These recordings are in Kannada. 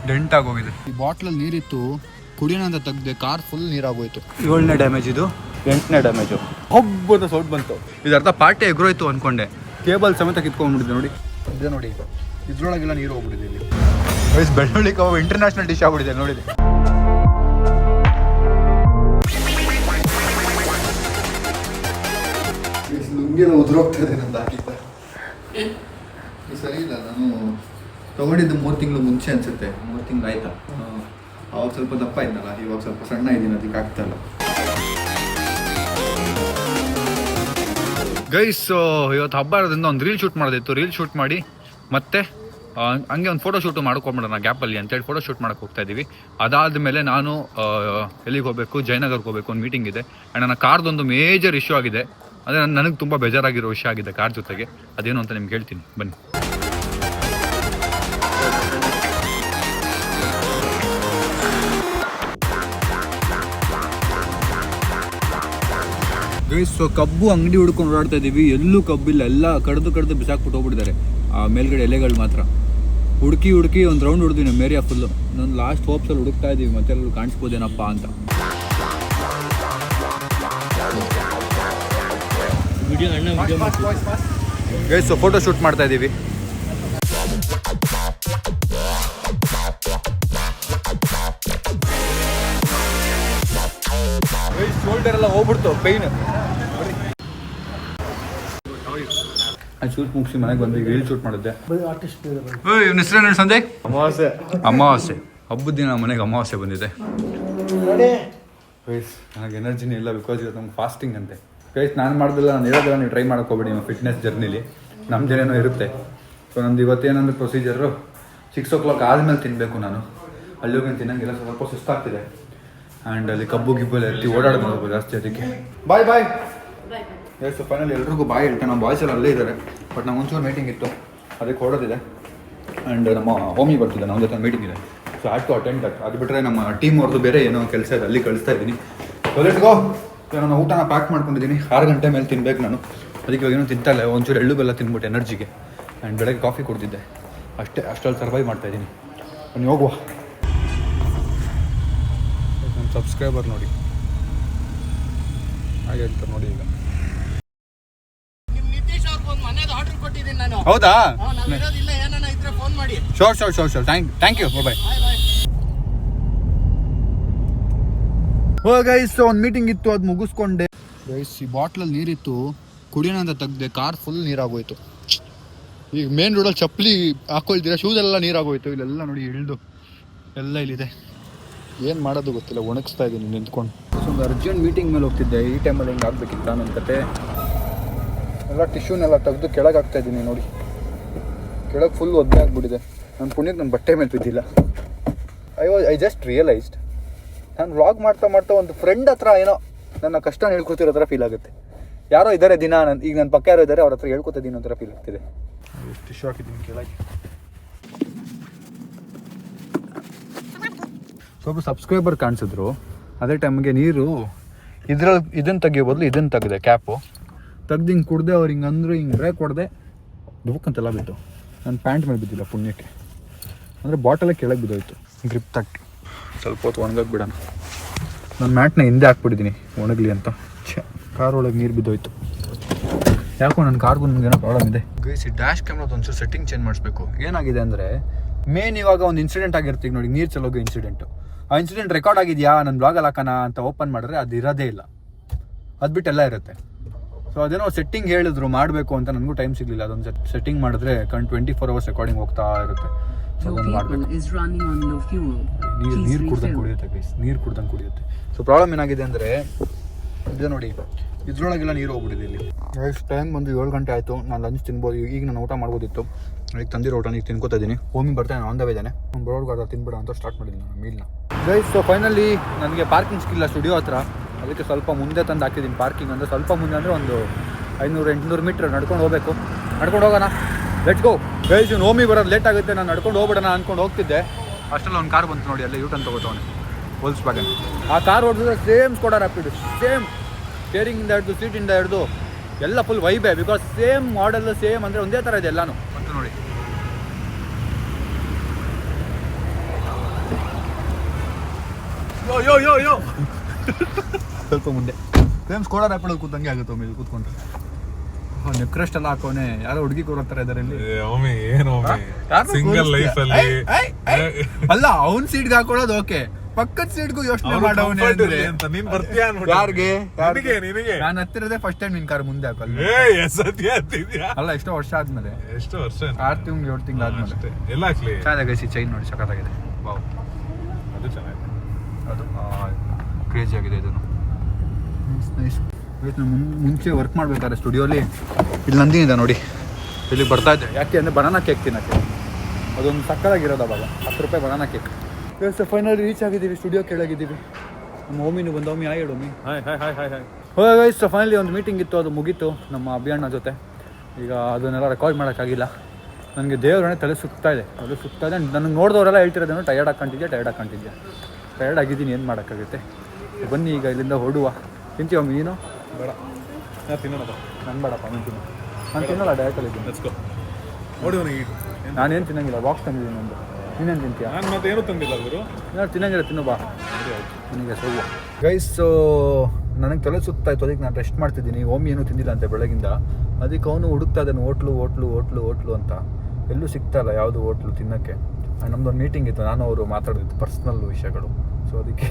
ಡೆಂಟ್ ಆಗೋಗಿದೆ. ಈ ಬಾಟ್ಲಲ್ಲಿ ನೀರಿತ್ತು, ಕುಡಿಯೋಣ ಅಂತ ತೆಗ್ದೆ, ಕಾರ್ ಫುಲ್ ನೀರಾಗೋಯ್ತು. 7ನೇ ಡ್ಯಾಮೇಜ್ ಇದು, 8ನೇ ಡ್ಯಾಮೇಜು. ಒಬ್ಬದ ಸೌಟ್ ಬಂತು. ಇದು ಅರ್ಧ ಪಾರ್ಟಿ ಎಗ್ರೋಯ್ತು ಅಂದ್ಕೊಂಡೆ, ಕೇಬಲ್ ಸಮೇತ ಕಿತ್ಕೊಂಡ್ಬಿಟ್ಟಿದೆ ನೋಡಿ. ಇದೆ ನೋಡಿ, ಇದ್ರೊಳಗೆಲ್ಲ ನೀರು ಹೋಗ್ಬಿಟ್ಟಿದೆ ಇಲ್ಲಿ. ಬೆಳ್ಳುಳ್ಳಿ ಕಬಾಬ್ ಇಂಟರ್ನ್ಯಾಷನಲ್ ಡಿಶ್ ಆಗ್ಬಿಟ್ಟಿದೆ ನೋಡಿ. ಲುಂಗಿನ ಉದುರೋಗ್ತದೆ ನಂದು ಹಾಕಿದ್ದ. ಸರಿ ಇಲ್ಲ, ನಾನು ತೊಗೊಂಡಿದ್ದು 3 ತಿಂಗಳು ಮುಂಚೆ ಅನ್ಸುತ್ತೆ. 3 ತಿಂಗಳು ಆಯ್ತಾ. ಅವಾಗ ಸ್ವಲ್ಪ ದಪ್ಪ ಇದ್ನಲ್ಲ, ಇವಾಗ ಸ್ವಲ್ಪ ಸಣ್ಣ ಇದ್ದೀನಿ, ಅದಕ್ಕೆ ಆಗ್ತಾಯಿಲ್ಲ. ಗೈಸ್, ಇವತ್ತು ಹಬ್ಬ ಇರೋದ್ರಿಂದ ಒಂದು ರೀಲ್ ಶೂಟ್ ಮಾಡೋದಿತ್ತು. ರೀಲ್ ಶೂಟ್ ಮಾಡಿ ಮತ್ತೆ ಹಂಗೆ ಒಂದು ಫೋಟೋ ಶೂಟು ಮಾಡ್ಕೊಂಬಿಡೋಣ ಗ್ಯಾಪಲ್ಲಿ ಅಂತೇಳಿ ಫೋಟೋ ಶೂಟ್ ಮಾಡೋಕೆ ಹೋಗ್ತಾ ಇದ್ದೀವಿ. ಅದಾದಮೇಲೆ ನಾನು ಎಲ್ಲಿಗೆ ಹೋಗಬೇಕು, ಜಯನಗರ್ಗೆ ಹೋಗಬೇಕು, ಒಂದು ಮೀಟಿಂಗ್ ಇದೆ. ಆ್ಯಂಡ್ ನನ್ನ ಕಾರ್ದೊಂದು ಮೇಜರ್ ಇಶ್ಯೂ ಆಗಿದೆ. ಅದೇ ನನಗೆ ತುಂಬ ಬೇಜಾರಾಗಿರೋ ವಿಷಯ ಆಗಿದೆ ಕಾರ್ ಜೊತೆಗೆ. ಅದೇನು ಅಂತ ನಿಮ್ಗೆ ಹೇಳ್ತೀನಿ ಬನ್ನಿ. ಗೈಸ್, ಕಬ್ಬು ಅಂಗಡಿ ಹುಡ್ಕೊಂಡು ಓಡಾಡ್ತಾ ಇದ್ದೀವಿ. ಎಲ್ಲೂ ಕಬ್ಬಿಲ್ಲ, ಎಲ್ಲ ಕಡ್ದು ಬಿಸಾಕ್ಬಿಟ್ಟು ಹೋಗ್ಬಿಟ್ಟಿದ್ದಾರೆ. ಆ ಮೇಲ್ಗಡೆ ಎಲೆಗಳು ಮಾತ್ರ ಹುಡುಕಿ ಒಂದು ರೌಂಡ್ ಹೊಡ್ದಿವಿ ನಮ್ಮ ಏರಿಯಾ ಫುಲ್ಲು. ನಾನು ಲಾಸ್ಟ್ ಹೋಪ್ಸಲ್ಲಿ ಹುಡುಕ್ತಾ ಇದ್ದೀವಿ, ಮತ್ತೆ ಎಲ್ಲರೂ ಕಾಣಿಸ್ಬೋದೇನಪ್ಪ ಅಂತ. ಗೈಸ್, ಫೋಟೋ ಶೂಟ್ ಮಾಡ್ತಾ ಇದ್ದೀವಿ. ಶೋಲ್ಡರ್ ಎಲ್ಲ ಹೋಗ್ಬಿಡ್ತು, ಪೈನ್. ಶೂಟ್ ಮುಗಿಸಿ ಮನೆಗೆ ಬಂದು ರೀಲ್ ಶೂಟ್ ಮಾಡಿದ್ದೆ. ಇವನ ಹೆಸರೇನು ಸಂಜಯ್? ಅಮಾವಾಸ್ಯೆ ಹಬ್ಬದ ದಿನ ಮನೆಗೆ ಅಮಾವಾಸ್ಯೆ ಬಂದಿದೆ. ಗೈಸ್, ನನಗೆ ಎನರ್ಜಿನೇ ಇಲ್ಲ, ಬಿಕಾಸ್ ಇವತ್ತು ನಮ್ಗೆ ಫಾಸ್ಟಿಂಗ್ ಅಂತೆ. ಗೈಸ್, ನಾನು ಮಾಡ್ದಿಲ್ಲ, ನಾನು ಹೇಳೋದಿಲ್ಲ, ನೀವು ಟ್ರೈ ಮಾಡ್ಕೋಬೇಡಿ. ನಿಮ್ಮ ಫಿಟ್ನೆಸ್ ಜರ್ನಿಲಿ ನಮ್ದೇನೇನೋ ಇರುತ್ತೆ. ಸೊ ನಂದು ಇವತ್ತೇನಂದ್ರೆ ಪ್ರೊಸೀಜರು 6 o'clock ಆದಮೇಲೆ ತಿನ್ನಬೇಕು. ನಾನು ಅಲ್ಲಿ ಹೋಗಿ ತಿನ್ನಂಗಿಲ್ಲ, ಸ್ವಲ್ಪ ಸುಸ್ತಾಗ್ತಿದೆ. ಆ್ಯಂಡ್ ಅಲ್ಲಿ ಕಬ್ಬು ಗಿಬ್ಬಲ್ಲಿ ಎತ್ತಿ ಓಡಾಡೋದು ಜಾಸ್ತಿ, ಅದಕ್ಕೆ ಬಾಯ್. ಎಸ್, ಫೈನಲಿ ಎಲ್ರಿಗೂ ಬಾಯ್ ಹೇಳ್ತೇನೆ. ನಮ್ಮ ಬಾಯ್ಸ್ ಎಲ್ಲ ಅಲ್ಲೇ ಇದ್ದಾರೆ, ಬಟ್ ನಾವು ಒಂಚೂರು ಮೀಟಿಂಗ್ ಇತ್ತು, ಅದಕ್ಕೆ ಹೊಡೋದಿದೆ. ಆ್ಯಂಡ್ ನಮ್ಮ ಹೋಮಿ ಬರ್ತಿದ್ದೆ, ನಮ್ಮ ಜೊತೆ ಮೀಟಿಂಗ್ ಇದೆ. So had to attend that. ಅದು ಬಿಟ್ಟರೆ ನಮ್ಮ ಟೀಮ್ ಅವ್ರದ್ದು ಬೇರೆ ಏನೋ ಕೆಲಸ ಇದೆ, ಅಲ್ಲಿ ಕಳಿಸ್ತಾ ಇದ್ದೀನಿ. Let's go. ನಾನು ಊಟನ ಪ್ಯಾಕ್ ಮಾಡ್ಕೊಂಡಿದ್ದೀನಿ. 6 ಗಂಟೆ ಮೇಲೆ ತಿನ್ಬೇಕು ನಾನು, ಅದಕ್ಕೆ ಇವಾಗ ಏನೂ ತಿಂತಾಯಿಲ್ಲ. ಒಂಚೂರು ಎಳ್ಳು ಬೆಲ್ಲ ತಿನ್ಬಿಟ್ಟು ಎನರ್ಜಿಗೆ. ಆ್ಯಂಡ್ ಬೆಳಗ್ಗೆ ಕಾಫಿ ಕುಡ್ದಿದ್ದೆ, ಅಷ್ಟರಲ್ಲಿ ಸರ್ವೈವ್ ಮಾಡ್ತಾಯಿದ್ದೀನಿ. ನೀವು ಹೋಗುವ. ನನ್ನ ಸಬ್ಸ್ಕ್ರೈಬರ್ ನೋಡಿ ಹಾಗೆ ಹೇಳ್ತಾರೆ ನೋಡಿ. ಈಗ ಹೌದಾ? Sure. Thank you. Bye. Guys, ಒಂದು ಮೀಟಿಂಗ್ ಇತ್ತು, ಅದು ಮುಗಿಸ್ಕೊಂಡೆ. ಗೈಸ್, ಈ ಬಾಟ್ಲಲ್ಲಿ ನೀರಿತ್ತು, ಕುಡಿಯೋಣ ಅಂತ ತೆಗ್ದೆ, ಕಾರ್ ಫುಲ್ ನೀರಾಗೋಯ್ತು. ಈಗ ಮೇನ್ ರೋಡಲ್ಲಿ ಚಪ್ಪಲಿ ಹಾಕೊಳ್ತೀರಾ, ಶೂಸೆಲ್ಲ ನೀರಾಗೋಯ್ತು. ಇಲ್ಲೆಲ್ಲ ನೋಡಿ ಇಳಿದು ಎಲ್ಲ ಇಲ್ಲಿದೆ. ಏನು ಮಾಡೋದು ಗೊತ್ತಿಲ್ಲ, ಒಣಗಿಸ್ತಾ ಇದ್ದೀನಿ ನಿಂತ್ಕೊಂಡು. ಒಂದು ಅರ್ಜೆಂಟ್ ಮೀಟಿಂಗ್ ಮೇಲೆ ಹೋಗ್ತಿದ್ದೆ. ಈ ಟೈಮಲ್ಲಿ ಹಿಂಗೆ ಆಗಬೇಕಿತ್ತು ನನ್ನ ಕತೆ. ಎಲ್ಲ ಟಿಶ್ಯೂನೆಲ್ಲ ತೆಗೆದು ಕೆಳಗೆ ಹಾಕ್ತಾಯಿದ್ದೀನಿ ನೋಡಿ. ಕೆಳಗೆ ಫುಲ್ ಒದ್ದೆ ಆಗಿಬಿಟ್ಟಿದೆ. ನನ್ನ ಪುಣ್ಯಕ್ಕೆ ನನ್ನ ಬಟ್ಟೆ ಮೇಲೆ ಬಿದ್ದಿಲ್ಲ. ಐ ಜಸ್ಟ್ ರಿಯಲೈಸ್ಡ್, ನಾನು ವ್ಲಾಗ್ ಮಾಡ್ತಾ ಒಂದು ಫ್ರೆಂಡ್ ಹತ್ರ ಏನೋ ನನ್ನ ಕಷ್ಟ ಹೇಳ್ಕೊತಿರೋ ಥರ ಫೀಲ್ ಆಗುತ್ತೆ. ಯಾರೋ ಇದ್ದಾರೆ ದಿನ, ಈಗ ನನ್ನ ಪಕ್ಕ ಯಾರೋ ಇದ್ದಾರೆ, ಅವ್ರ ಹತ್ರ ಹೇಳ್ಕೊತಿದ್ದೀನಿ ಅನ್ನೋ ಥರ ಫೀಲ್ ಆಗ್ತಿದೆ. ಟಿಶ್ಯೂ ಹಾಕಿದ್ದೀನಿ ಕೆಳಗೆ. ಸ್ವಲ್ಪ ಸಬ್ಸ್ಕ್ರೈಬರ್ ಕಾಣಿಸಿದ್ರು. ಅದೇ ಟೈಮ್ಗೆ ನೀರು ಇದನ್ನು ತೆಗಿಯೋ ಬದಲು ಇದನ್ನು ತೆಗೆದೆ, ಕ್ಯಾಪು ತೆಗ್ದು ಹಿಂಗೆ ಕುಡ್ದೆ. ಅವ್ರು ಹಿಂಗೆ ಅಂದರು, ಹಿಂಗೆ ಬ್ರೇಕ್ ಹೊಡೆದೆ, ದುಬಕ್ಕಂತೆಲ್ಲ ಬಿತ್ತು. ನನ್ನ ಪ್ಯಾಂಟ್ ಮೇಲೆ ಬಿದ್ದಿಲ್ಲ ಪುಣ್ಯಕ್ಕೆ, ಅಂದರೆ ಬಾಟಲೇ ಕೆಳಗೆ ಬಿದ್ದೋಯ್ತು. ಗ್ರಿಪ್ ತಟ್ಟಿ ಸ್ವಲ್ಪ ಹೊತ್ತು ಒಣಗಕ್ಕೆ ಬಿಡೋಣ. ನನ್ನ ಮ್ಯಾಟ್ನ ಹಿಂದೆ ಹಾಕ್ಬಿಟ್ಟಿದ್ದೀನಿ ಒಣಗಲಿ ಅಂತ. ಕಾರ್ ಒಳಗೆ ನೀರು ಬಿದ್ದೋಯ್ತು. ಯಾಕೋ ನನ್ನ ಕಾರ್ಗೂ ನನಗೇನೋ ಪ್ರಾಬ್ಲಮ್ ಇದೆ. ಗೈಸ್, ಡ್ಯಾಶ್ ಕ್ಯಾಮ್ರಾದ ಒಂಚೂರು ಸೆಟ್ಟಿಂಗ್ ಚೇಂಜ್ ಮಾಡಿಸ್ಬೇಕು. ಏನಾಗಿದೆ ಅಂದರೆ, ಮೇನ್ ಇವಾಗ ಒಂದು ಇನ್ಸಿಡೆಂಟ್ ಆಗಿರ್ತೀವಿ ನೋಡಿ, ನೀರು ಚಲೋಗೋ ಇನ್ಸಿಡೆಂಟು. ಆ ಇನ್ಸಿಡೆಂಟ್ ರೆಕಾರ್ಡ್ ಆಗಿದೆಯಾ, ನನ್ನ ಬ್ಲಾಗಲ್ಲಿ ಹಾಕೋಣ ಅಂತ ಓಪನ್ ಮಾಡಿದ್ರೆ ಅದು ಇರೋದೇ ಇಲ್ಲ, ಅದು ಬಿಟ್ಟೆಲ್ಲ ಇರುತ್ತೆ. ಸೊ ಅದೇನೋ ಸೆಟ್ಟಿಂಗ್ ಹೇಳಿದ್ರು ಮಾಡಬೇಕು ಅಂತ, ನನಗೂ ಟೈಮ್ ಸಿಗಲಿಲ್ಲ. ಅದೊಂದು ಸೆಟ್ಟಿಂಗ್ ಮಾಡಿದ್ರೆ 24 hours ರೆಕಾರ್ಡಿಂಗ್ ಹೋಗ್ತಾ ಇರುತ್ತೆ. ಸೊ ಅದನ್ನು ಮಾಡಬೇಕು. ನೀರು ಕುಡ್ದಂಗೆ ಕುಡಿಯುತ್ತೆ ಗೈಸ್, ನೀರು ಕುಡ್ದಂಗೆ ಕುಡಿಯುತ್ತೆ. ಸೊ ಪ್ರಾಬ್ಲಮ್ ಏನಾಗಿದೆ ಅಂದರೆ, ಇದು ನೋಡಿ, ಇದ್ರೊಳಗೆಲ್ಲ ನೀರು ಹೋಗ್ಬಿಟ್ಟಿದೆ ಇಲ್ಲಿ. ಎಷ್ಟು ಟೈಮ್ ಬಂದು 7 ಗಂಟೆ ಆಯಿತು. ನಾನು ಲಂಚ್ ತಿನ್ಬೋದು, ಈಗ ನಾನು ಊಟ ಮಾಡ್ಬೋದಿತ್ತು. ಈಗ ತಂದಿರೋ ಊಟ ಈಗ ತಿನ್ಕೋತಾ ಇದ್ದೀನಿ. ಹೋಮಿ ಬರ್ತಾನೆ, ಆನ್ ದ ವೇ ಇದ್ದಾನೆ. ಒಂದು ಬರೋಡ್ಗಾರ ತಿನ್ಬಿಡ ಅಂತ ಸ್ಟಾರ್ಟ್ ಮಾಡಿದ್ದೀನಿ ನಾನು ಮೀಲ್ನ. ಗೈಸ್, ಸೊ ಫೈನಲಿ ನನಗೆ ಪಾರ್ಕಿಂಗ್ ಸಿಕ್ಕಿಲ್ಲ ಸ್ಟುಡಿಯೋ ಹತ್ರ, ಅದಕ್ಕೆ ಸ್ವಲ್ಪ ಮುಂದೆ ತಂದು ಹಾಕಿದ್ದೀನಿ ಪಾರ್ಕಿಂಗ್. ಅಂದರೆ ಸ್ವಲ್ಪ ಮುಂದೆ ಅಂದರೆ ಒಂದು 500-800 ಮೀಟ್ರ್ ನಡ್ಕೊಂಡು ಹೋಗಬೇಕು. ನಡ್ಕೊಂಡು ಹೋಗೋಣ, ಲೆಟ್ಸ್ ಗೋ. ಗೈಸ್, ಇವ್ನು ಹೋಮಿ ಬರೋದು ಲೇಟ್ ಆಗುತ್ತೆ, ನಾನು ನಡ್ಕೊಂಡು ಹೋಗ್ಬಿಡೋಣ ಅಂದ್ಕೊಂಡು ಹೋಗ್ತಿದ್ದೆ. ಅಷ್ಟರಲ್ಲಿ ಒಂದು ಕಾರ್ ಬಂತು ನೋಡಿ, ಅಲ್ಲೇ ಯೂಟರ್ನ್ ತೊಗೋತವನೆ, ವೋಲ್ಕ್ಸ್ವ್ಯಾಗನ್. ಆ ಕಾರ್ ಹೊಡೆದ್ರೆ ಸೇಮ್ ಸ್ಕೋಡಾ ರ್ಯಾಪಿಡ್, ಸೇಮ್ ಸ್ಟೇರಿಂಗಿಂದ ಹಿಡಿದು ಸೀಟಿಂದ ಹಿಡಿದು ಎಲ್ಲ ಫುಲ್ ವೈಬೇ. ಬಿಕಾಸ್ ಸೇಮ್ ಮಾಡೆಲ್, ಸೇಮ್ ಅಂದರೆ ಒಂದೇ ಥರ ಇದೆ ಎಲ್ಲನೂ. ಮತ್ತು ನೋಡಿ ಯೋ ಯೋ ಯೋ ಸ್ವಲ್ಪ ಮುಂದೆ ಫೇಮ್ಸ್ ಕೋಲಾರ ಆ್ಯಪಲ್ಲಿ ಕೂತಂಗೆ ಆಗುತ್ತೆ ಒಮ್ಮೆ ಇಲ್ಲಿ ಕೂತ್ಕೊಂಡ್ರೆ. ನೆಕ್ರೆಸ್ಟ್ ಎಲ್ಲ ಹಾಕೋನೆ ಯಾರೋ ಹುಡುಗಿ ಕೂರತ್ತಾರೆ ಇದರ ಇಲ್ಲಿ. ಸಿಂಗಲ್ ಲೈಫ್ ಅಲ್ಲಿ ಅಲ್ಲ ಅವ್ನ್ ಸೀಟ್ಗೆ ಹಾಕೊಳ್ಳೋದು ಓಕೆ, ಪಕ್ಕದ ಸೀಟ್ಗೂ ಯೋಚನೆ ಮಾಡೋನೆ ಅಂತ ನೀನ್ ಬರ್ತೀಯಾ ಯಾರಿಗೆ ನಿನಗೆ ನಾನು ಹತ್ತಿರದೆ ಫಸ್ಟ್ ಟೈಮ್ ನಿನ್ ಕಾರ್ ಮುಂದೆ ಹಾಕಲ್ಲ. ಅಲ್ಲ ಎಷ್ಟೋ ವರ್ಷ ಆದ್ಮೇಲೆ, ಎಷ್ಟು ವರ್ಷ 6 ತಿಂಗಳು 7 ತಿಂಗಳು ಆದ್ಮೇಲೆ ಎಲ್ಲ ಹಾಕ್ಲಿ. ಚೆನ್ನಾಗಿ ಚೈನ್ ನೋಡಿ ಸಖತ್ತಾಗಿದೆ. ವಾವ್ ಅದು ಚೆನ್ನಾಗಿದೆ, ಅದು ಕ್ರೇಜಿ ಆಗಿದೆ ಇದನ್ನು. ನೈಸ್. ಮುಂಚೆ ವರ್ಕ್ ಮಾಡ್ಬೇಕಾದ್ರೆ ಸ್ಟುಡಿಯೋಲಿ ಇಲ್ಲಿ ನಂದಿನಿದೆ ನೋಡಿ, ಇಲ್ಲಿ ಬರ್ತಾ ಇದ್ದೆ. ಯಾಕೆ ಅಂದರೆ ಬನಾನಾ ಕೇಕ್ ತಿನ್ನೋಕ್ಕೆ, ಅದೊಂದು ಸಕ್ಕತ್ತಾಗಿರೋದು ಅವಾಗ. 10 ರೂಪಾಯಿ ಬನಾನಾ ಕೇಕ್. ಫೈನಲ್ ರೀಚ್ ಆಗಿದ್ದೀವಿ, ಸ್ಟುಡಿಯೋ ಕೆಳಗಿದ್ದೀವಿ. ನಮ್ಮ ಓಮಿನು ಬಂದು ಓಮಿ ಹಾಯ್ ಹೇಳು. ಓಮಿ ಗೈಸ್ ಫೈನಲಿ ಒಂದು ಮೀಟಿಂಗ್ ಇತ್ತು, ಅದು ಮುಗೀತು ನಮ್ಮ ಅಭಿಯಣ್ಣ ಜೊತೆ. ಈಗ ಅದನ್ನೆಲ್ಲ ರೆಕಾರ್ಡ್ ಮಾಡೋಕ್ಕಾಗಿಲ್ಲ. ನನಗೆ ದೇವರನ್ನೇ ತಲೆ ಸುತ್ತಾ ಇದೆ. ನನಗೆ ನೋಡಿದವರೆಲ್ಲ ಹೇಳ್ತಿರೋದೇನೋ ಟಯರ್ಡ್ ಹಾಕ್ಕೊಂಡಿದ್ಯಾ ಟಯರ್ಡ್ ಆಗಿದ್ದೀನಿ, ಏನು ಮಾಡೋಕ್ಕಾಗುತ್ತೆ. ಬನ್ನಿ ಈಗ ಇಲ್ಲಿಂದ ಹೊರಡುವ. ತಿಂತೀವ ಮೀನು? ಬೇಡ, ನಾ ತಿನ್ನೋಣ. ನಾನು ಬೇಡಪ್ಪ, ನೀನು ತಿನ್ನು. ನಾನು ತಿನ್ನಲ್ಲ, ಡಯಟಲ್ಲಿ ಇದ್ದೀನಿ. ನಾನೇನು ತಿನ್ನಂಗಿಲ್ಲ, ಬಾಕ್ಸ್ ತಂದಿದ್ದೀನಿ ನಂದು. ನೀನೇನು ತಿಂತೀಯ? ನಾನು ಮತ್ತೆ ಏನು ತಂದಿಲ್ಲ ಗುರು. ನಾನು ತಿನ್ನಂಗಿಲ್ಲ, ತಿನ್ನು ಬಾ. ನನಗೆ ಸೌವ ಗೈಸ್. ನನಗೆ ತಲೆ ಸುತ್ತಾಯ್ತು, ಅದಕ್ಕೆ ನಾನು ರೆಸ್ಟ್ ಮಾಡ್ತಿದ್ದೀನಿ. ಓಮಿ ಏನೂ ತಿಂದಿಲ್ಲ ಅಂತೆ ಬೆಳಗಿಂದ. ಅದಕ್ಕೆ ಅವನು ಹುಡುಕ್ತಾ ಇದ್ದಾನೆ ಹೋಟ್ಲು ಅಂತ. ಎಲ್ಲೂ ಸಿಗ್ತಾ ಇಲ್ಲ ಯಾವುದು ಹೋಟ್ಲು ತಿನ್ನೋಕ್ಕೆ. ನಮ್ದೊಂದು ಮೀಟಿಂಗ್ ಇತ್ತು, ನಾನು ಅವರು ಮಾತಾಡಿದ್ದು ಪರ್ಸ್ನಲ್ ವಿಷಯಗಳು. ಸೊ ಅದಕ್ಕೆ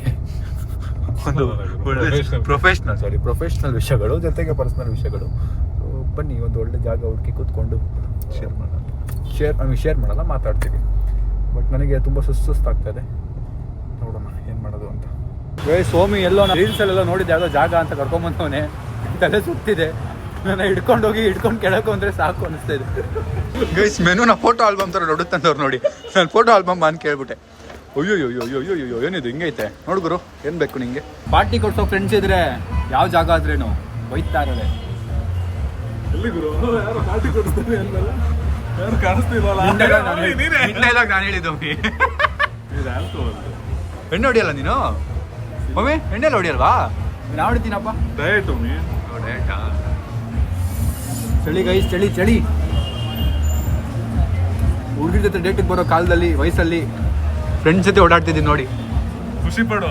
ಪ್ರೊಫೆಷ್ನಲ್ ವಿಷಯಗಳು ಜೊತೆಗೆ ಪರ್ಸ್ನಲ್ ವಿಷಯಗಳು. ಸೊ ಬನ್ನಿ ಒಂದು ಒಳ್ಳೆ ಜಾಗ ಹುಡುಕಿ ಕೂತ್ಕೊಂಡು ಶೇರ್ ಮಾಡಲ್ಲ, ಮಾತಾಡ್ತೀವಿ. ಬಟ್ ನನಗೆ ತುಂಬ ಸುಸ್ತಾಗ್ತಾಯಿದೆ. ನೋಡೋಣ ಏನು ಮಾಡೋದು ಅಂತ. ಸೋಮಿ ಎಲ್ಲೋ ರೀಲ್ಸಲ್ಲೆಲ್ಲ ನೋಡಿದ್ದು ಯಾವುದೋ ಜಾಗ ಅಂತ ಕರ್ಕೊಂಬಂದವನೇ. ತಲೆ ಸುತ್ತಿದೆ. ನಾನು ಹಿಡ್ಕೊಂಡು ಕೆಳಕ್ಕೆ ಅಂದರೆ ಸಾಕು ಅನಿಸ್ತಾ ಇದೆ. ಗೈಸ್ ಮೆನುನ ಫೋಟೋ ಆಲ್ಬಮ್ ಥರ ನೋಡುತ್ತಂದವ್ರು ನೋಡಿ. ನಾನು ಫೋಟೋ ಆಲ್ಬಮ್ ಅಂತ ಕೇಳ್ಬಿಟ್ಟೆ. ಅಯ್ಯೋ ಏನಿದು ಹಿಂಗೈತೆ ನೋಡ್ಗುರು, ಏನು ಬೇಕು ನಿಂಗೆ? ಪಾರ್ಟಿ ಕೊಡ್ಸೋ ಫ್ರೆಂಡ್ಸ್ ಇದ್ರೆ ಯಾವ ಜಾಗ ಆದ್ರೇನು ಬೈತಾ ಇರೋದೆ. ಎಲ್ಲಿ ಗುರು? ಯಾರು ಪಾರ್ಟಿ ಕೊಡ್ತಾರೆ ಅಂದಲ್ಲ, ಯಾರು ಕಾಣಿಸ್ತಿಲ್ವಲ್ಲ? ನಾನು ಹೇಳಿದ್ದು ಎಣ್ಣೆ ಹೊಡಿಯಲ್ಲ ನೀನು? ಒಮ್ಮೆ ಎಣ್ಣೆಲ್ಲ ಹೊಡಿಯಲ್ವಾ? ನಾನು ಹೊಡಿತೀನಪ್ಪ. ಡಯಟ್ ಒಮ್ಮೆ. ಡಯಟಾ? ಚಳಿ ಗೈಸ್, ಚಳಿ. ಹುಡುಗಿರ ಜೊತೆ ಡೇಟಿಗೆ ಬರೋ ಕಾಲದಲ್ಲಿ, ವಯಸ್ಸಲ್ಲಿ ಫ್ರೆಂಡ್ಸ್ ಜೊತೆ ಓಡಾಡ್ತಿದ್ದೀನಿ ನೋಡಿ. ಖುಷಿ ಪಡೋ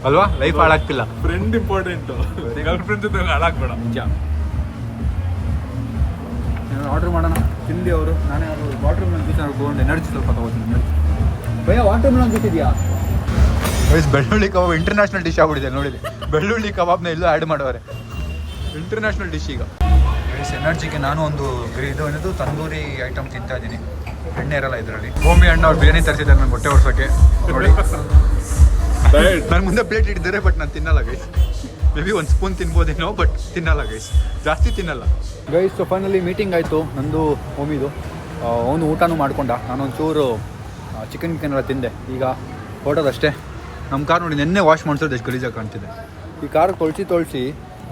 ಅಲ್ವಾ? ಲೈಫ್ ಹಾಳಾಗ್ತಿಲ್ಲ. ಫ್ರೆಂಡ್ ಇಂಪಾರ್ಟೆಂಟ್, ಗರ್ಲ್ ಫ್ರೆಂಡ್ ಜೊತೆ ಹಾಳಾಗ್ಬೇಡ. ನಿಜ. ಆರ್ಡ್ರ್ ಮಾಡೋಣ ತಿಂಡಿ ಅವರು. ನಾನೇ ವಾಟರ್ ಮೆಲನ್ ಜ್ಯೂಸ್ ತಗೊಂಡು ಎನರ್ಜಿ ಸ್ವಲ್ಪ ತಗೋತೀನಿ. ಭಯ ವಾಟರ್ ಮೆಲನ್ ಜ್ಯೂಸ್ ಇದೆಯಾ? ವಯಸ್ಸು ಬೆಳ್ಳುಳ್ಳಿ ಕಬಾಬ್ ಇಂಟರ್ನ್ಯಾಷನಲ್ ಡಿಶ್ ಆಗ್ಬಿಟ್ಟಿದೆ ನೋಡಿದೆ. ಬೆಳ್ಳುಳ್ಳಿ ಕಬಾಬ್ನ ಎಲ್ಲೂ ಆ್ಯಡ್ ಮಾಡೋರೆ, ಇಂಟರ್ನ್ಯಾಷನಲ್ ಡಿಶ್ ಈಗ. ಎನರ್ಜಿಗೆ ನಾನು ಒಂದು ಏನದು ತಂದೂರಿ ಐಟಮ್ ತಿಂತಾ ಇದ್ದೀನಿ. ಎಣ್ಣೆ ಇರಲ್ಲ ಇದರಲ್ಲಿ. ಭೂಮಿ ಅಣ್ಣ ಅವ್ರು ಬಿರಿಯಾನಿ ತರಿಸಿದ್ದಾರೆ ನನ್ನ ಹೊಟ್ಟೆ ಹೊಡ್ಸೋಕ್ಕೆ ನೋಡಿ. ನನ್ನ ಮುಂದೆ ಪ್ಲೇಟ್ ಇಟ್ಟಿದ್ದಾರೆ, ಬಟ್ ನಾನು ತಿನ್ನಲ್ಲ ಗೈಸ್. ಮೇ ಬಿ ಒಂದು ಸ್ಪೂನ್ ತಿನ್ಬೋದೇನೋ, ಬಟ್ ತಿನ್ನಲ್ಲ ಗೈಸ್, ಜಾಸ್ತಿ ತಿನ್ನಲ್ಲ ಗೈಸ್. ಸೊ ಫೈನಲಿ ಮೀಟಿಂಗ್ ಆಯಿತು ನಂದು ಓಮಿದು. ಅವನು ಊಟನೂ ಮಾಡ್ಕೊಂಡ. ನಾನೊಂಚೂರು ಚಿಕನ್ ಎಲ್ಲ ತಿಂದೆ. ಈಗ ಹೊರಟೋದಷ್ಟೇ. ನಮ್ಮ ಕಾರ್ ನೋಡಿ ನೆನ್ನೆ ವಾಶ್ ಮಾಡಿಸೋದು ಎಷ್ಟು ಗಲೀಜಾಗಿ ಕಾಣ್ತಿದೆ. ಈ ಕಾರ್ ತೊಳ್ಸಿ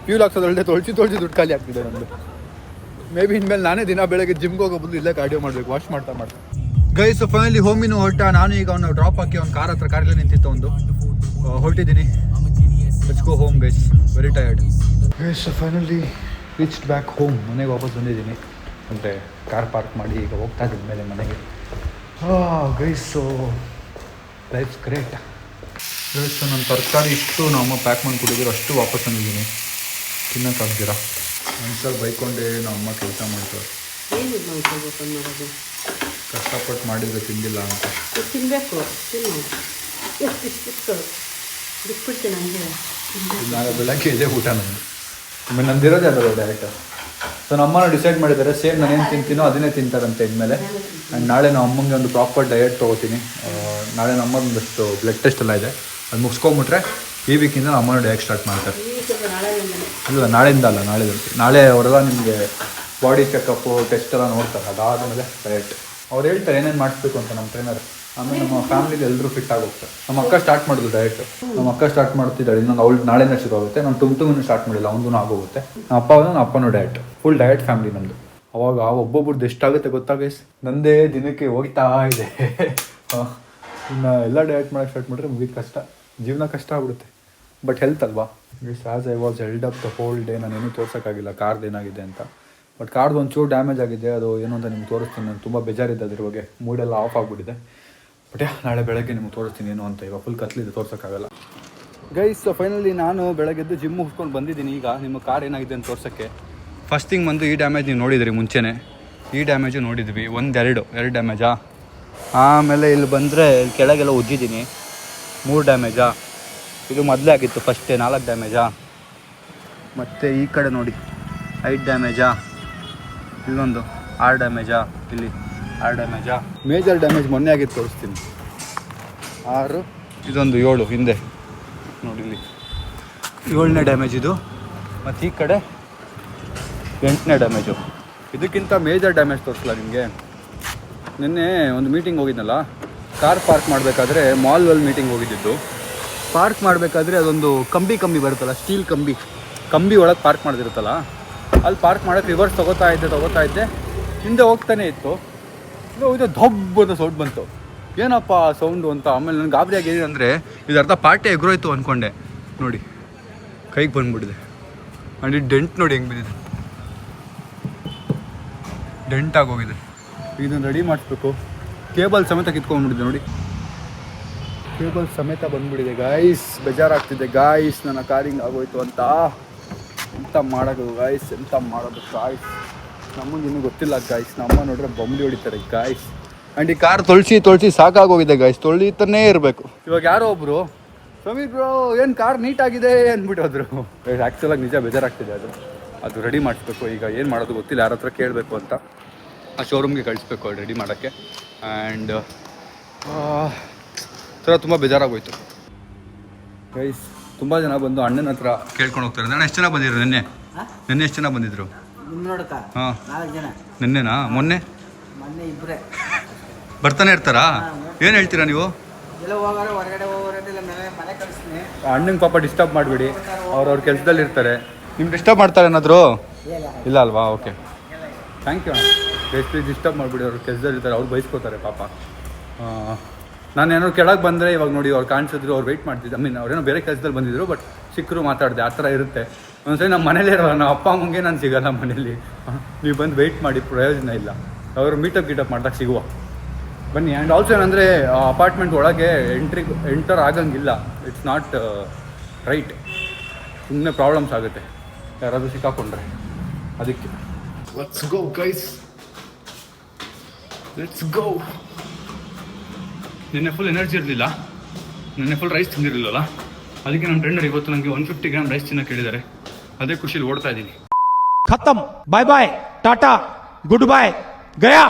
ಫ್ಯೂಲ್ ಹಾಕ್ಸೋದಲ್ಲದೆ ತೊಳ್ಸಿ ದುಡ್ಡು ಖಾಲಿ ಆಗ್ತಿದೆ ನಂದು. ಮೇ ಬಿ ಇನ್ಮೇಲೆ ನಾನೇ ದಿನ ಬೆಳಗ್ಗೆ ಜಿಮ್ಗೆ ಹೋಗೋ ಬದಲು ಇಲ್ಲೇ ಕಾರ್ಡಿಯೋ ಮಾಡಬೇಕು, ವಾಶ್ ಮಾಡ್ತಾ ಗೈಸ್. ಸೊ ಫೈನಲಿ ಹೋಮಿನೂ ಹೊರಟ. ನಾನು ಈಗ ಅವನು ಡ್ರಾಪ್ ಹಾಕಿ ಅವ್ನ ಕಾರಲ್ಲಿ ನಿಂತಿತ್ತು ಒಂದು. ಹೊರಟಿದ್ದೀನಿ. Let's go home guys, very tired guys. So finally reached back home. ಮನೆಗೆ ವಾಪಸ್ ಬಂದಿದ್ದೀನಿ. ಅಂದರೆ ಕಾರ್ ಪಾರ್ಕ್ ಮಾಡಿ ಈಗ ಹೋಗ್ತಾ ಇದ್ದೀನಿ ಮೇಲೆ ಮನೆಗೆ. Guys so life's great guys. So ನನ್ನ ತರಕಾರಿ ಇಷ್ಟು ನಮ್ಮ ಪ್ಯಾಕ್ ಮಾಡಿ ಕೊಟ್ಟಿದ್ರು, ಅಷ್ಟು ವಾಪಸ್ ಬಂದಿದ್ದೀನಿ. ತಿನ್ನೋಕ್ಕಾಗ್ದಿರಾ ಒಂದ್ಸಲ ಬೈಕೊಂಡೆ ನಮ್ಮ ಕೆಲಸ ಮಾಡ್ತಾರೆ. ಕಷ್ಟಪಟ್ಟು ಮಾಡಿದರೆ ತಿಂದಿಲ್ಲ ಅಂತ. ತಿನ್ನಬೇಕು, ನಾಳೆ ಬೆಳಗ್ಗೆ ಇದೆ ಊಟ ನಂದು. ಆಮೇಲೆ ನಂದಿರೋದೇ ಅಲ್ಲ ಡೈರೆಕ್ಟ್. ಸೊ ನಮ್ಮನ್ನು ಡಿಸೈಡ್ ಮಾಡಿದ್ದಾರೆ ಸೇಮ್ ನಾನು ಏನು ತಿಂತೀನೋ ಅದನ್ನೇ ತಿಂತಾರಂತೆ ಇನ್ಮೇಲೆ. ಆ್ಯಂಡ್ ನಾಳೆ ನಮ್ಮ ಅಮ್ಮಂಗೆ ಒಂದು ಪ್ರಾಪರ್ ಡಯಟ್ ತೊಗೋತೀನಿ. ನಾಳೆ ನಮ್ಮದೊಂದಷ್ಟು ಬ್ಲಡ್ ಟೆಸ್ಟ್ ಎಲ್ಲ ಇದೆ, ಅದು ಮುಗಿಸ್ಕೊಂಬಿಟ್ರೆ ಈ ವೀಕಿಂದ ನಮ್ಮನ್ನು ಡಯಟ್ ಸ್ಟಾರ್ಟ್ ಮಾಡ್ತಾರೆ. ಇಲ್ಲ ನಾಳೆಯಿಂದ ಅಲ್ಲ, ನಾಳೆ ಅವರೆಲ್ಲ ನಿಮಗೆ ಬಾಡಿ ಚೆಕಪ್ಪು ಟೆಸ್ಟ್ ಎಲ್ಲ ನೋಡ್ತಾರೆ. ಅದಾದಮೇಲೆ ಡಯಟ್ ಅವ್ರು ಹೇಳ್ತಾರೆ ಏನೇನು ಮಾಡಿಸ್ಬೇಕು ಅಂತ ನಮ್ಮ ಟ್ರೈನರ್. ಆಮೇಲೆ ನಮ್ಮ ಫ್ಯಾಮಿಲಿಲಿ ಎಲ್ಲರೂ ಫಿಟ್ ಆಗೋಗ್ತಾರೆ. ನಮ್ಮ ಅಕ್ಕ ಸ್ಟಾರ್ಟ್ ಮಾಡಿದ್ರು ಡಯಟ್. ನಮ್ಮ ಅಕ್ಕ ಸ್ಟಾರ್ಟ್ ಮಾಡ್ತಿದ್ದಾಳೆ, ಇನ್ನೊಂದು ಅವಳು ನಾಳೆನೇ ಶುರು ಆಗುತ್ತೆ. ನಾನು ತುಂಬಿನೂ ಸ್ಟಾರ್ಟ್ ಮಾಡಿಲ್ಲ, ಅವನು ಆಗೋಗುತ್ತೆ. ನಮ್ಮ ಅಪ್ಪನೂ ಡಯಟ್, ಫುಲ್ ಡಯಟ್ ಫ್ಯಾಮಿಲಿ ನಮ್ಮದು. ಅವಾಗ ಒಬ್ಬೊಬ್ರದ್ದು ಎಷ್ಟಾಗುತ್ತೆ ಗೊತ್ತಾಗ ನಂದೇ ದಿನಕ್ಕೆ ಹೋಗ್ತಾ ಇದೆ. ಇನ್ನು ಎಲ್ಲ ಡಯಟ್ ಮಾಡೋಕ್ಕೆ ಸ್ಟಾರ್ಟ್ ಮಾಡಿದ್ರೆ ಮುಗಿದ ಕಷ್ಟ, ಜೀವನ ಕಷ್ಟ ಆಗ್ಬಿಡುತ್ತೆ. ಬಟ್ ಹೆಲ್ತ್ ಅಲ್ವಾ. As I was held up the whole day. ನಾನೇನು ತೋರ್ಸೋಕ್ಕಾಗಿಲ್ಲ ಕಾರ್ದು ಏನಾಗಿದೆ ಅಂತ. ಬಟ್ ಕಾರ್ದು ಒಂಚೂರು ಡ್ಯಾಮೇಜ್ ಆಗಿದೆ, ಅದು ಏನು ಅಂತ ನಿಮ್ಗೆ ತೋರಿಸ್ತೀನಿ. ನಾನು ತುಂಬ ಬೇಜಾರಿದ್ದೆ ಅದ್ರ ಬಗ್ಗೆ, ಮೂಡೆಲ್ಲ ಆಫ್ ಆಗಿಬಿಟ್ಟಿದೆ. ಬಟ್ ನಾಳೆ ಬೆಳಗ್ಗೆ ನಿಮ್ಗೆ ತೋರಿಸ್ತೀನಿ ಏನು ಅಂತ. ಇವಾಗ ಫುಲ್ ಕತ್ಲಿದೆ, ತೋರ್ಸೋಕ್ಕಾಗಲ್ಲ. ಗೈಸ್ ಫೈನಲಿ ನಾನು ಬೆಳಗ್ಗೆದ್ದು ಜಿಮ್ ಮುಗಿಸ್ಕೊಂಡು ಬಂದಿದ್ದೀನಿ. ಈಗ ನಿಮ್ಮ ಕಾರ್ ಏನಾಗಿದೆ ಅಂತ ತೋರ್ಸೋಕ್ಕೆ. ಫಸ್ಟ್ ಥಿಂಗ್ ಬಂದು ಈ ಡ್ಯಾಮೇಜ್ ನೀವು ನೋಡಿದಿರಿ ಮುಂಚೆನೇ. ಈ ಡ್ಯಾಮೇಜು ನೋಡಿದ್ವಿ, ಎರಡು ಡ್ಯಾಮೇಜಾ. ಆಮೇಲೆ ಇಲ್ಲಿ ಬಂದರೆ ಇಲ್ಲಿ ಕೆಳಗೆಲ್ಲ ಉಜ್ಜಿದ್ದೀನಿ, 3 ಡ್ಯಾಮೇಜಾ. ಇದು ಮೊದಲೇ ಆಗಿತ್ತು ಫಸ್ಟೇ, 4 ಡ್ಯಾಮೇಜಾ. ಮತ್ತು ಈ ಕಡೆ ನೋಡಿ 5 ಡ್ಯಾಮೇಜಾ, ಇಲ್ಲೊಂದು 6 ಡ್ಯಾಮೇಜಾ, ಇಲ್ಲಿ 6 ಡ್ಯಾಮೇಜಾ. ಮೇಜರ್ ಡ್ಯಾಮೇಜ್ ಮೊನ್ನೆ ಆಗಿತ್ತು, ತೋರಿಸ್ತೀನಿ. 6, ಇದೊಂದು 7 ಹಿಂದೆ ನೋಡಿ, ಇಲ್ಲಿ 7ನೇ ಡ್ಯಾಮೇಜ್ ಇದು. ಮತ್ತು ಈ ಕಡೆ 8ನೇ ಡ್ಯಾಮೇಜು. ಇದಕ್ಕಿಂತ ಮೇಜರ್ ಡ್ಯಾಮೇಜ್ ತೋರಿಸಲ್ಲ ನಿಮಗೆ. ನಿನ್ನೆ ಒಂದು ಮೀಟಿಂಗ್ ಹೋಗಿದ್ನಲ್ಲ, ಕಾರ್ ಪಾರ್ಕ್ ಮಾಡಬೇಕಾದ್ರೆ ಮಾಲ್ನಲ್ಲಿ ಮೀಟಿಂಗ್ ಹೋಗಿದ್ದಿದ್ದು. ಪಾರ್ಕ್ ಮಾಡಬೇಕಾದ್ರೆ ಅದೊಂದು ಕಂಬಿ ಬರುತ್ತಲ್ಲ, ಸ್ಟೀಲ್ ಕಂಬಿ ಒಳಗೆ ಪಾರ್ಕ್ ಮಾಡಿದಿರುತ್ತಲ್ಲ, ಅಲ್ಲಿ ಪಾರ್ಕ್ ಮಾಡೋಕ್ಕೆ ರಿವರ್ಸ್ ತೊಗೋತಾ ಇದ್ದೆ. ಹಿಂದೆ ಹೋಗ್ತಾನೆ ಇತ್ತು, ಇದು ಧಬ್ಬ ಅಂತ ಸೌಂಡ್ ಬಂತು. ಏನಪ್ಪ ಸೌಂಡು ಅಂತ. ಆಮೇಲೆ ನನಗೆ ಗಾಬರಿ ಆಗಿದೆ ಅಂದರೆ ಇದು ಅರ್ಧ ಪಾರ್ಟಿ ಎಗ್ರೋಯ್ತು ಅಂದ್ಕೊಂಡೆ. ನೋಡಿ ಕೈಗೆ ಬಂದುಬಿಟ್ಟಿದೆ. ಆ್ಯಂಡ್ ಈ ಡೆಂಟ್ ನೋಡಿ ಹೆಂಗೆ ಬಿದ್ದಿದೆ, ಡೆಂಟ್ ಆಗೋಗಿದೆ. ಇದನ್ನು ರೆಡಿ ಮಾಡಿಸ್ಬೇಕು. ಕೇಬಲ್ ಸಮೇತ ಕಿತ್ಕೊಂಡ್ಬಿಟ್ಟಿದೆ ನೋಡಿ, ಕೇಬಲ್ ಸಮೇತ ಬಂದುಬಿಟ್ಟಿದೆ ಗಾಯ್ಸ್. ಬೇಜಾರಾಗ್ತಿದೆ ಗಾಯ್ಸ್, ನನ್ನ ಕಾರಿಂಗ್ ಆಗೋಯ್ತು ಅಂತ. ಎಂತ ಮಾಡೋದು ಗಾಯ್ಸ್, ಎಂತ ಮಾಡೋದು ಗಾಯ್ಸ್. ನಮಗೆ ಇನ್ನೂ ಗೊತ್ತಿಲ್ಲ ಗಾಯ್ಸ್. ನಮ್ಮ ನೋಡ್ರೆ ಬೊಂಬಿ ಹೊಡಿತಾರೆ ಗಾಯ್ಸ್. ಆ್ಯಂಡ್ ಈ ಕಾರ್ ತೊಳ್ಸಿ ಸಾಕಾಗೋಗಿದೆ ಗಾಯ್ಸ್, ತೊಳಿತಾನೇ ಇರಬೇಕು. ಇವಾಗ ಯಾರೋ ಒಬ್ಬರು ಸಮೀರ್ ಬ್ರೋ ಏನು ಕಾರ್ ನೀಟಾಗಿದೆ ಅಂದ್ಬಿಟ್ಟು ಹೋದ್ರು. ಆ್ಯಕ್ಚುಲಾಗಿ ನಿಜ ಬೇಜಾರಾಗ್ತಿದೆ. ಅದು ರೆಡಿ ಮಾಡಿಸ್ಬೇಕು. ಈಗ ಏನು ಮಾಡೋದು ಗೊತ್ತಿಲ್ಲ, ಯಾರ ಹತ್ರ ಕೇಳಬೇಕು ಅಂತ. ಆ ಶೋರೂಮ್ಗೆ ಕಳಿಸ್ಬೇಕು ಅದು ರೆಡಿ ಮಾಡೋಕ್ಕೆ. ಆ್ಯಂಡ್ ಥರ ತುಂಬ ಬೇಜಾರಾಗೋಯ್ತು ಗೈಸ್. ತುಂಬ ಜನ ಬಂದು ಅಣ್ಣನ ಹತ್ರ ಕೇಳ್ಕೊಂಡು ಹೋಗ್ತಾರೆ. ನಾನು ಎಷ್ಟು ಜನ ಬಂದಿದ್ರು ನಿನ್ನೆ ಎಷ್ಟು ಜನ ಬಂದಿದ್ರು? ಹಾಂ, ನಿನ್ನೆನಾ ಮೊನ್ನೆ ಬರ್ತಾನೆ ಇರ್ತಾರಾ? ಏನು ಹೇಳ್ತೀರಾ ನೀವು? ಅಣ್ಣಂಗೆ ಪಾಪ ಡಿಸ್ಟರ್ಬ್ ಮಾಡಿಬಿಡಿ, ಅವ್ರ ಕೆಲಸದಲ್ಲಿ ಇರ್ತಾರೆ. ನಿಮ್ಗೆ ಡಿಸ್ಟರ್ಬ್ ಮಾಡ್ತಾರೆ ಏನಾದರೂ? ಇಲ್ಲ ಅಲ್ವಾ? ಓಕೆ, ಥ್ಯಾಂಕ್ ಯು ಅಣ್ಣ. ಎಷ್ಟು ಡಿಸ್ಟರ್ಬ್ ಮಾಡಿಬಿಡಿ, ಅವ್ರ ಕೆಲಸದಲ್ಲಿ ಇರ್ತಾರೆ, ಅವ್ರು ಬೈಸ್ಕೋತಾರೆ ಪಾಪ. ನಾನು ಏನೋ ಕೆಳಗೆ ಬಂದರೆ ಇವಾಗ ನೋಡಿ ಅವ್ರು ಕಾಣಿಸಿದ್ರು, ಅವ್ರು ವೆಯ್ಟ್ ಮಾಡ್ತಿದ್ದೆ. ಅವ್ರೇನೋ ಬೇರೆ ಕೆಲಸದಲ್ಲಿ ಬಂದಿದ್ರು, ಬಟ್ ಸಿಕ್ಕರು ಮಾತಾಡಿದೆ. ಆ ಥರ ಇರುತ್ತೆ ಒಂದ್ಸರಿ. ನಮ್ಮ ಮನೇಲೇ ಇರೋಲ್ಲ, ನಮ್ಮ ಅಪ್ಪ ಅಮ್ಮಂಗೆ ನಾನು ಸಿಗೋಲ್ಲ ಮನೇಲಿ. ನೀವು ಬಂದು ವೆಯ್ಟ್ ಮಾಡಿ ಪ್ರಯೋಜನ ಇಲ್ಲ. ಅವರು ಮೀಟಪ್ ಮಾಡಿದಾಗ ಸಿಗುವ ಬನ್ನಿ. ಆ್ಯಂಡ್ ಆಲ್ಸೋ ಏನಂದರೆ ಅಪಾರ್ಟ್ಮೆಂಟ್ ಒಳಗೆ ಎಂಟರ್ ಆಗಂಗಿಲ್ಲ. It's not right. ಸುಮ್ಮನೆ ಪ್ರಾಬ್ಲಮ್ಸ್ ಆಗುತ್ತೆ ಯಾರಾದರೂ ಸಿಕ್ಕಾಕೊಂಡ್ರೆ. ಅದಕ್ಕೆ let's go guys, let's go. ನಿನ್ನೆ ಫುಲ್ ಎನರ್ಜಿ ಇರಲಿಲ್ಲ, ನಿನ್ನೆ ಫುಲ್ ರೈಸ್ ತಿಂದಿರಲಿಲ್ಲಲ್ಲ, ಅದಕ್ಕೆ ನಮ್ಮ ಫ್ರೆಂಡರ್ ಇವತ್ತು ನನಗೆ 150 ಗ್ರಾಮ್ ರೈಸ್ ತಿನ್ನಕ್ಕೆ ಕೇಳಿದ್ದಾರೆ. ಅದೇ ಖುಷಿಲಿ ಓಡ್ತಾ ಇದ್ದೀನಿ. ಖತಮ್, ಬಾಯ್ ಬಾಯ್, ಟಾಟಾ, ಗುಡ್ ಬಾಯ್, ಗಯಾ.